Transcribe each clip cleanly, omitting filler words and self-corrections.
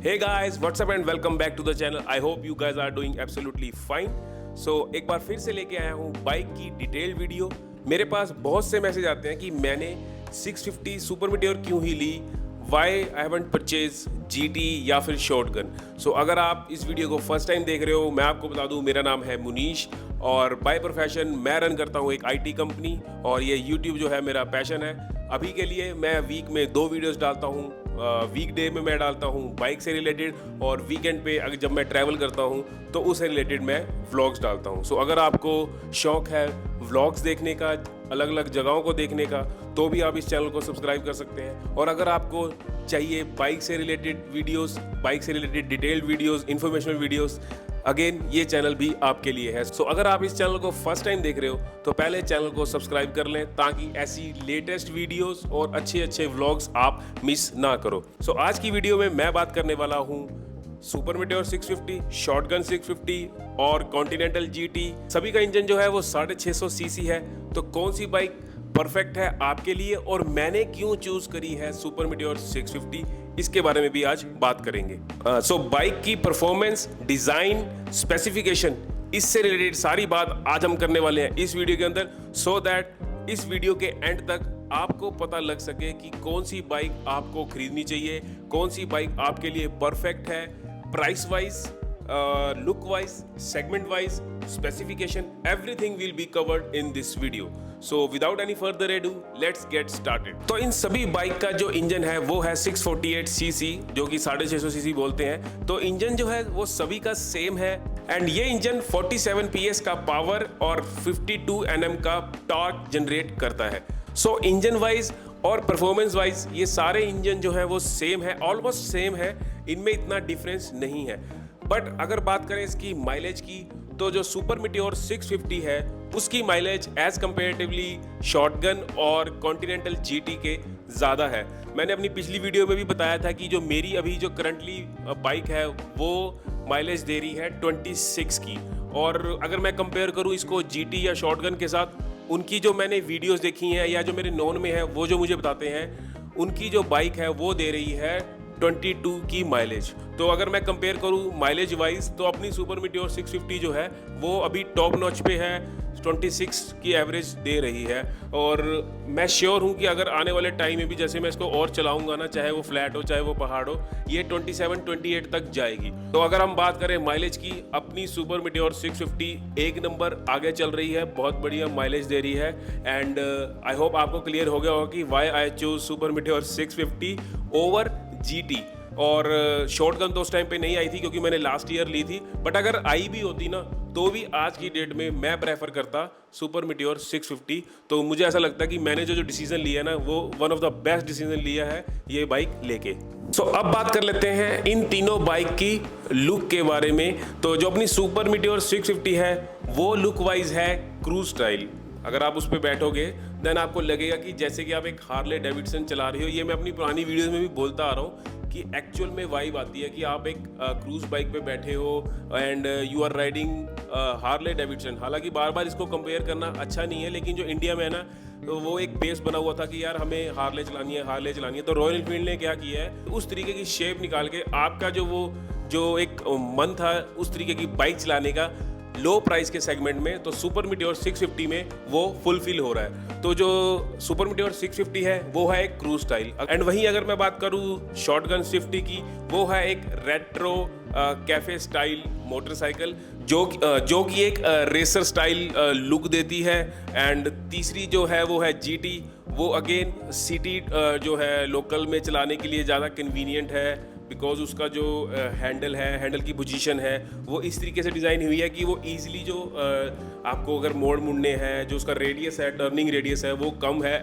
Hey guys, what's up and welcome back to the channel. I hope you guys are doing absolutely fine. So एक बार फिर से लेके आया हूँ bike की डिटेल वीडियो। मेरे पास बहुत से मैसेज आते हैं कि मैंने 650 सुपर मीटियोर क्यों ही ली, Why I haven't purchased GT या फिर शॉटगन। सो अगर आप इस वीडियो को फर्स्ट टाइम देख रहे हो, मैं आपको बता दूं मेरा नाम है मुनीश और बाय प्रोफेशन मैं रन करता हूं एक IT कंपनी और ये YouTube जो है मेरा पैशन है। अभी के लिए मैं वीक में 2 वीडियोस डालता हूं। वीकडे में मैं डालता हूं बाइक से रिलेटेड और वीकेंड पे अगर जब मैं ट्रैवल करता हूं तो उससे रिलेटेड मैं व्लॉग्स डालता हूं। सो अगर आपको शौक है व्लॉग्स देखने का, अलग अलग जगहों को देखने का, तो भी आप इस चैनल को सब्सक्राइब कर सकते हैं। और अगर आपको चाहिए बाइक से रिलेटेड वीडियोस, बाइक से related detailed videos, informational videos, again ये चैनल भी आपके लिए है। सो अगर आप इस चैनल को फर्स्ट टाइम देख रहे हो तो पहले चैनल को सब्सक्राइब कर लें ताकि ऐसी लेटेस्ट वीडियोस और अच्छे अच्छे व्लॉग्स आप मिस ना करो। सो आज की वीडियो में मैं बात करने वाला हूँ सुपर मीटियोर 650, शॉटगन 650 और कॉन्टिनेंटल GT। सभी का इंजन जो है वो 650 सीसी है। तो कौन सी बाइक परफेक्ट है आपके लिए और मैंने क्यों चूज करी है सुपर मीटियोर 650, इसके बारे में भी आज बात करेंगे। सो बाइक की परफॉर्मेंस, डिजाइन, स्पेसिफिकेशन, इससे रिलेटेड सारी बात आज हम करने वाले हैं इस वीडियो के अंदर, सो दैट इस वीडियो के एंड तक आपको पता लग सके कि कौन सी बाइक आपको खरीदनी चाहिए, कौन सी बाइक आपके लिए परफेक्ट है, price wise, look wise, segment wise, specification, everything will be covered in this video. So without any further edu let's get started. तो इन सभी बाइक का जो इंजन है वो है 648 सीसी, जो कि 650 सीसी बोलते हैं। तो इंजन जो है वो सभी का सेम है एंड ये इंजन 47 PS का पावर और 52 Nm का टॉर्क जनरेट करता है। सो इंजन वाइज और परफॉर्मेंस वाइज ये सारे इंजन जो है वो सेम है, ऑलमोस्ट सेम है, इनमें इतना डिफरेंस नहीं है। बट अगर बात करें इसकी माइलेज की तो जो सुपर मीटियोर 650 है उसकी माइलेज एज कंपेरेटिवली शॉटगन और कॉन्टिनेंटल GT के ज़्यादा है। मैंने अपनी पिछली वीडियो में भी बताया था कि जो मेरी अभी जो करंटली बाइक है वो माइलेज दे रही है 26 की, और अगर मैं कंपेयर करूं इसको GT या शॉटगन के साथ, उनकी जो मैंने वीडियोस देखी हैं या जो मेरे नॉन में है वो जो मुझे बताते हैं, उनकी जो बाइक है वो दे रही है 22 की माइलेज। तो अगर मैं कंपेयर करूं माइलेज वाइज तो अपनी सुपर मीटियोर 650 जो है वो अभी टॉप नॉच पे है, 26 की एवरेज दे रही है। और मैं श्योर हूं कि अगर आने वाले टाइम में भी जैसे मैं इसको और चलाऊंगा ना, चाहे वो फ्लैट हो चाहे वो पहाड़ हो, ये 27-28 तक जाएगी। तो अगर हम बात करें माइलेज की, अपनी सुपर मीटियोर 650 एक नंबर आगे चल रही है, बहुत बढ़िया माइलेज दे रही है। एंड आई होप आपको क्लियर हो गया होगा कि why I choose Super meteor 650 over GT। और शॉटगन तो उस टाइम पे नहीं आई थी क्योंकि मैंने लास्ट ईयर ली थी, बट अगर आई भी होती ना तो भी आज की डेट में मैं प्रेफर करता सुपर मीटियोर 650। तो मुझे ऐसा लगता है कि मैंने जो डिसीजन लिया है ना वो one of the best decision लिया है ये बाइक लेके। सो अब बात कर लेते हैं इन तीनों बाइक की लुक के बारे में। तो जो अपनी सुपर मीटियोर 650 है वो लुक वाइज है क्रूज स्टाइल। अगर आप उस पर बैठोगे देन आपको लगेगा कि जैसे कि आप एक हार्ले डेविडसन चला रहे हो। ये मैं अपनी पुरानी वीडियोस में भी बोलता आ रहा हूँ कि एक्चुअल में वाइब आती है कि आप एक क्रूज बाइक पे बैठे हो and you are riding Harley Davidson. हालांकि बार बार इसको कंपेयर करना अच्छा नहीं है, लेकिन जो इंडिया में है ना तो वो एक बेस बना हुआ था कि यार हमें हार्ले चलानी है, हार्ले चलानी है। तो रॉयल एनफील्ड ने क्या किया है, उस तरीके की शेप निकाल के आपका जो एक मन था उस तरीके की बाइक चलाने का लो प्राइस के सेगमेंट में, तो सुपर मीटियोर 650 में वो फुलफिल हो रहा है। तो जो सुपर मीटियोर 650 है वो है एक क्रूज स्टाइल। एंड वहीं अगर मैं बात करूँ शॉटगन 650 की, वो है एक रेट्रो कैफे स्टाइल मोटरसाइकिल जो कि एक रेसर स्टाइल लुक देती है। एंड तीसरी जो है वो है GT, वो अगेन सिटी जो है लोकल में चलाने के लिए ज़्यादा कन्वीनियंट है बिकॉज उसका जो हैंडल की पोजीशन है वो इस तरीके से डिज़ाइन हुई है कि वो ईजिली जो आपको अगर मोड़ मुड़ने हैं, जो उसका रेडियस है, टर्निंग रेडियस है, वो कम है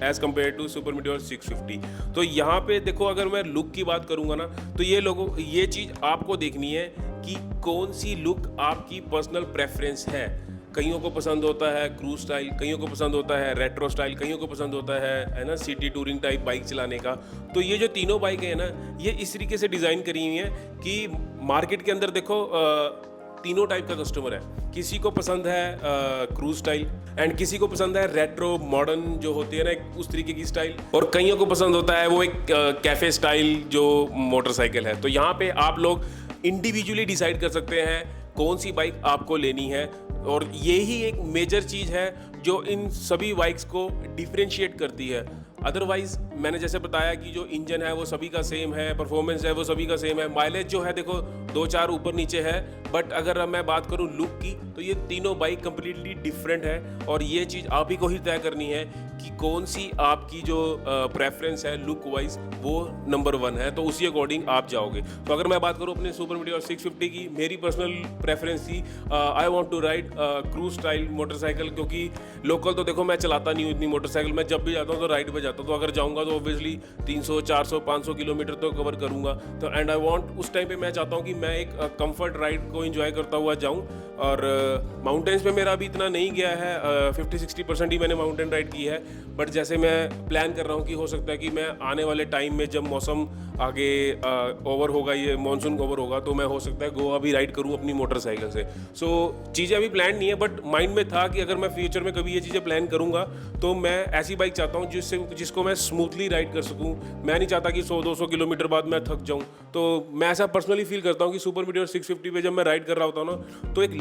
as compare to Super meteor 650। तो यहाँ पे देखो, अगर मैं लुक की बात करूँगा ना तो ये चीज़ आपको देखनी है कि कौन सी लुक आपकी पर्सनल प्रेफरेंस है। कईयों को पसंद होता है क्रूज स्टाइल, कईयों को पसंद होता है रेट्रो स्टाइल, कईयों को पसंद होता है ना सिटी टूरिंग टाइप बाइक चलाने का। तो ये जो तीनों बाइक है ना ये इस तरीके से डिज़ाइन करी हुई हैं कि मार्केट के अंदर देखो तीनों टाइप का कस्टमर है। किसी को पसंद है क्रूज स्टाइल, एंड किसी को पसंद है रेट्रो मॉडर्न जो होती है ना उस तरीके की स्टाइल, और कईयों को पसंद होता है वो एक कैफे स्टाइल जो मोटरसाइकिल है। तो यहाँ पे आप लोग इंडिविजुअली डिसाइड कर सकते हैं कौन सी बाइक आपको लेनी है, और यही एक मेजर चीज़ है जो इन सभी बाइक्स को डिफरेंशिएट करती है। अदरवाइज मैंने जैसे बताया कि जो इंजन है वो सभी का सेम है, परफॉर्मेंस है वो सभी का सेम है, माइलेज जो है देखो 2-4 ऊपर नीचे है, बट अगर मैं बात करूं लुक की तो ये तीनों बाइक कंप्लीटली डिफरेंट है, और ये चीज़ आप ही को ही तय करनी है कि कौन सी आपकी जो प्रेफरेंस है लुक वाइज वो नंबर 1 है, तो उसी अकॉर्डिंग आप जाओगे। तो अगर मैं बात करूं अपने सुपर मीटियोर 650 की, मेरी पर्सनल प्रेफरेंस थी I want to ride cruise style motorcycle, क्योंकि लोकल तो देखो मैं चलाता नहीं हूँ इतनी मोटरसाइकिल, मैं जब भी जाता हूँ तो राइड पे जाता हूँ, तो अगर जाऊँगा तो ऑब्वियसली 300, 400, 500 किलोमीटर तो कवर करूँगा। तो एंड आई वांट उस टाइम पे मैं चाहता हूँ कि मैं एक कंफर्ट राइड को एंजॉय करता हुआ जाऊँ, और माउंटेन्स पे मेरा अभी इतना नहीं गया है, 50-60% ही मैंने माउंटेन राइड की है, बट जैसे मैं प्लान कर रहा हूँ कि हो सकता है कि मैं आने वाले टाइम में जब मौसम आगे ओवर होगा, ये मानसून ओवर होगा, तो मैं हो सकता है गोवा भी राइड करूँ अपनी मोटरसाइकिल से। सो चीज़ें अभी प्लान नहीं है, बट माइंड में था कि अगर मैं फ्यूचर में कभी ये चीज़ें प्लान करूँगा तो मैं ऐसी बाइक चाहता हूँ जिसको मैं स्मूथली राइड कर सकूँ। मैं नहीं चाहता कि 100-200 किलोमीटर बाद मैं थक जाऊँ। तो मैं ऐसा पर्सनली फील करता हूँ कि सुपर मीटियोर 650 पे जब मैं राइड कर रहा होता हूँ ना, तो एक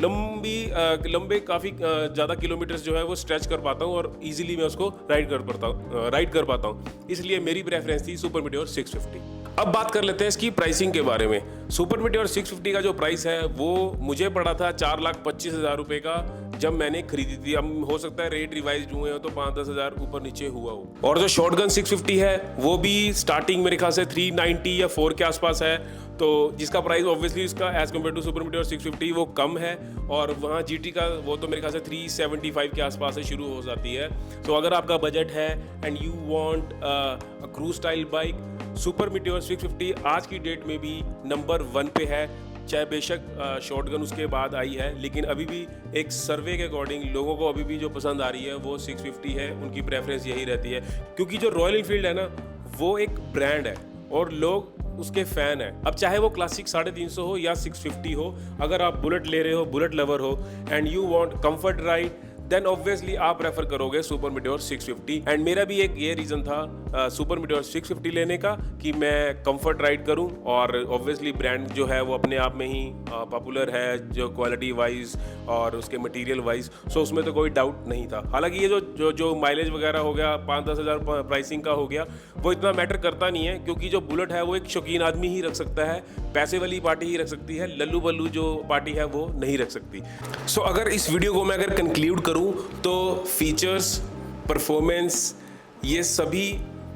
लंबे काफ़ी ज़्यादा किलोमीटर्स जो है वो स्ट्रेच कर पाता हूँ, और ईजिली मैं उसको राइड कर पाता हूँ। इसलिए मेरी प्रेफरेंस थी सुपर मीटियोर 650। अब बात कर लेते हैं इसकी प्राइसिंग के बारे में। सुपर मीटियोर 650 का जो प्राइस है वो मुझे पड़ा था 4,25,000 रुपये का जब मैंने खरीदी थी। अब हो सकता है रेट रिवाइज हुए हो तो 5-10 हज़ार ऊपर नीचे हुआ हो। और जो शॉटगन 650 है वो भी स्टार्टिंग मेरे ख्याल से 390 या 4 के आसपास है, तो जिसका प्राइस ऑब्वियसली इसका as compare to Super meteor 650 वो कम है, और वहाँ GT का वो तो मेरे ख्याल से 375 के आसपास से शुरू हो जाती है। तो अगर आपका बजट है and you want a cruise style bike, super meteor 650 आज की डेट में भी नंबर 1 पे है। चाहे बेशक शॉटगन उसके बाद आई है, लेकिन अभी भी एक सर्वे के अकॉर्डिंग लोगों को अभी भी जो पसंद आ रही है वो 650 है, उनकी प्रेफरेंस यही रहती है, क्योंकि जो रॉयल एनफील्ड है ना वो एक ब्रांड है और लोग उसके फ़ैन है। अब चाहे वो क्लासिक 350 हो या 650 हो, अगर आप बुलेट ले रहे हो, बुलेट लवर हो and you want comfort ride, then obviously आप रेफर करोगे सुपर मीटियोर 650। एंड मेरा भी एक ये रीज़न था सुपर मीटियोर 650 लेने का कि मैं कंफर्ट राइड करूं, और ऑब्वियसली ब्रांड जो है वो अपने आप में ही पॉपुलर है, जो क्वालिटी वाइज और उसके मटेरियल वाइज, सो उसमें तो कोई डाउट नहीं था। हालांकि ये जो माइलेज वगैरह हो गया, 5-10 हज़ार प्राइसिंग का हो गया, वो इतना मैटर करता नहीं है, क्योंकि जो बुलेट है वो एक शौकीन आदमी ही रख सकता है, पैसे वाली पार्टी ही रख सकती है, लल्लू बल्लू जो पार्टी है वो नहीं रख सकती। सो अगर इस वीडियो को मैं अगर कंक्लूड करूं तो फीचर्स, परफॉर्मेंस, ये सभी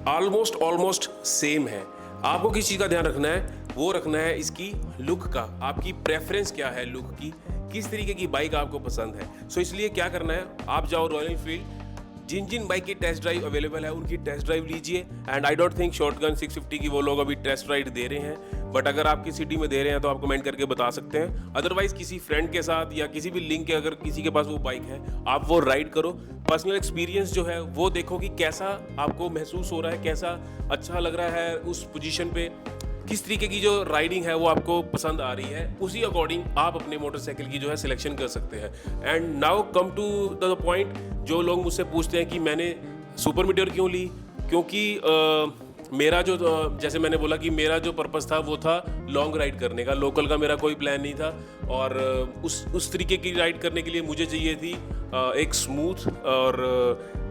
ऑलमोस्ट सेम है। आपको किस चीज़ का ध्यान रखना है, वो रखना है इसकी लुक का। आपकी प्रेफरेंस क्या है लुक की, किस तरीके की बाइक आपको पसंद है। सो इसलिए क्या करना है, आप जाओ रॉयल एनफील्ड, जिन बाइक की टेस्ट ड्राइव अवेलेबल है उनकी टेस्ट ड्राइव लीजिए। And I don't think shotgun 650 की वो लोग अभी टेस्ट राइड दे रहे हैं, बट अगर आपकी सिटी में दे रहे हैं तो आप कमेंट करके बता सकते हैं। अदरवाइज किसी फ्रेंड के साथ या किसी भी लिंक के, अगर किसी के पास वो बाइक है, आप वो राइड करो, पर्सनल एक्सपीरियंस जो है वो देखो कि कैसा आपको महसूस हो रहा है, कैसा अच्छा लग रहा है उस पोजीशन पे, किस तरीके की जो राइडिंग है वो आपको पसंद आ रही है, उसी अकॉर्डिंग आप अपने मोटरसाइकिल की जो है सिलेक्शन कर सकते हैं। And now come to the point, जो लोग मुझसे पूछते हैं कि मैंने सुपर मीटियोर क्यों ली, क्योंकि मेरा जो, जैसे मैंने बोला कि मेरा जो पर्पस था वो था लॉन्ग राइड करने का, लोकल का मेरा कोई प्लान नहीं था, और उस तरीके की राइड करने के लिए मुझे चाहिए थी एक स्मूथ और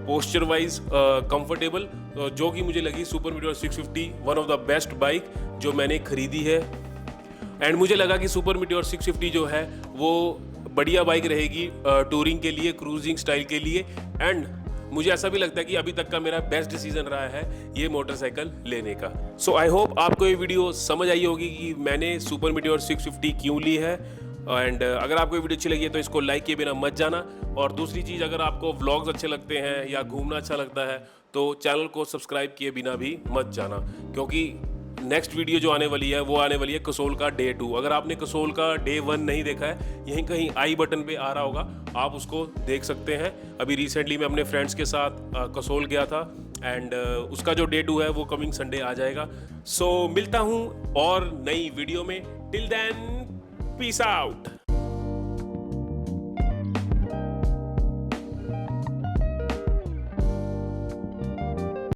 पोस्चर वाइज कंफर्टेबल, जो कि मुझे लगी super meteor 650 one of the best bike जो मैंने खरीदी है। एंड मुझे लगा कि सुपर मीटियोर 650 जो है वो बढ़िया बाइक रहेगी टूरिंग के लिए, क्रूजिंग स्टाइल के लिए, एंड मुझे ऐसा भी लगता है कि अभी तक का मेरा बेस्ट डिसीजन रहा है ये मोटरसाइकिल लेने का। सो आई होप आपको ये वीडियो समझ आई होगी कि मैंने सुपर मीटियोर 650 क्यों ली है। एंड अगर आपको ये वीडियो अच्छी लगी है तो इसको लाइक किए बिना मत जाना। और दूसरी चीज़, अगर आपको व्लॉग्स अच्छे लगते हैं या घूमना अच्छा लगता है तो चैनल को सब्सक्राइब किए बिना भी मत जाना, क्योंकि नेक्स्ट वीडियो जो आने वाली है वो आने वाली है कसोल का डे 2। अगर आपने कसोल का डे 1 नहीं देखा है, यहीं कहीं आई बटन पे आ रहा होगा, आप उसको देख सकते हैं। अभी रिसेंटली मैं अपने फ्रेंड्स के साथ कसोल गया था, एंड उसका जो डे 2 है वो कमिंग संडे आ जाएगा। सो मिलता हूँ और नई वीडियो में। Till then, peace out.